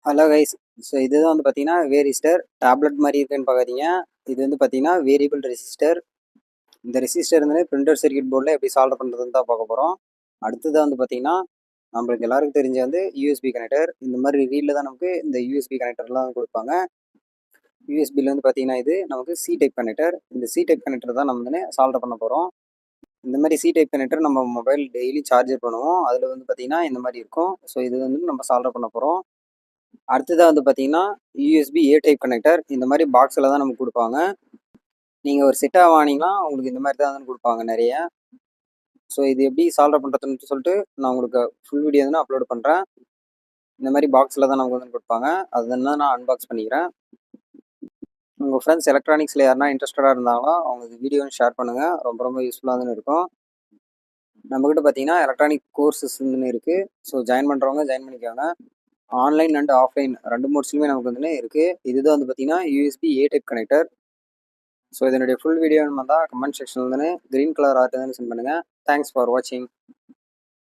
Hello guys. So இதுதான் வந்து பார்த்தீங்கன்னா வேரிஸ்டர் டேப்லெட் மாதிரி இருக்குன்னு பார்க்காதீங்க. இது வந்து பார்த்தீங்கன்னா வேரியபிள் ரெசிஸ்டர். இந்த ரெசிஸ்டர் வந்து பிரிண்டர் சர்க்யூட் போர்டில் எப்படி சால்வ் பண்ணுறதுன்னு தான் பார்க்க போகிறோம். அடுத்ததாக வந்து பார்த்தீங்கன்னா நம்மளுக்கு எல்லாருக்கும் தெரிஞ்ச வந்து யூஎஸ்பி கனெக்டர். இந்த மாதிரி ரீலில் தான் நமக்கு இந்த யூஎஸ்பி கனெக்டர்லாம் கொடுப்பாங்க. யூஎஸ்பியில் வந்து பார்த்தீங்கன்னா இது நமக்கு சி டைப் கனெக்டர். இந்த சி டைப் கனெக்டர் தான் நம்ம வந்து சால்வ் பண்ண போகிறோம். இந்த மாதிரி சி டைப் கனெக்டர் நம்ம மொபைல் டெய்லி சார்ஜர் பண்ணுவோம். அதில் வந்து பார்த்தீங்கன்னா இந்த மாதிரி இருக்கும். ஸோ இது வந்து நம்ம சால்வ் பண்ண போகிறோம். அடுத்ததாக வந்து பார்த்தீங்கன்னா யூஎஸ்பி ஏ டைப் கனெக்டர். இந்த மாதிரி பாக்ஸில் தான் நமக்கு கொடுப்பாங்க. நீங்கள் ஒரு செட்டாக வாங்கினீங்கன்னா உங்களுக்கு இந்த மாதிரி தான் வந்து கொடுப்பாங்க நிறைய. ஸோ இது எப்படி சால்வ் பண்ணுறதுன்னு சொல்லிட்டு நான் உங்களுக்கு ஃபுல் வீடியோ வந்து அப்லோட் பண்ணுறேன். இந்த மாதிரி பாக்ஸில் தான் நமக்கு வந்து கொடுப்பாங்க. அது தான் நான் அன்பாக்ஸ் பண்ணிக்கிறேன். உங்கள் ஃப்ரெண்ட்ஸ் எலக்ட்ரானிக்ஸில் யாருனா இன்ட்ரெஸ்டடாக இருந்தாங்களோ அவங்க வீடியோ ஷேர் பண்ணுங்கள். ரொம்ப ரொம்ப யூஸ்ஃபுல்லாக தான் இருக்கும். நம்மக்கிட்ட பார்த்தீங்கன்னா எலக்ட்ரானிக் கோர்சஸ்ன்னு இருக்குது. ஸோ ஜாயின் பண்ணுறவங்க ஜாயின் பண்ணிக்கோங்க. ஆன்லைன் அண்ட் ஆஃப்லைன் 2 மோட்ஸ்லையுமே நமக்கு வந்து இருக்குது. இதுதான் வந்து பார்த்தீங்கன்னா யூஎஸ்பி ஏ டைப் கனெக்டர். ஸோ இதனுடைய ஃபுல் வீடியோ நம்ம தான் கமெண்ட் செக்ஷனில் வந்து க்ரீன் கலர் ஆர்ட் வந்து சென்ட் பண்ணுங்கள். தேங்க்ஸ் ஃபார் வாட்சிங்.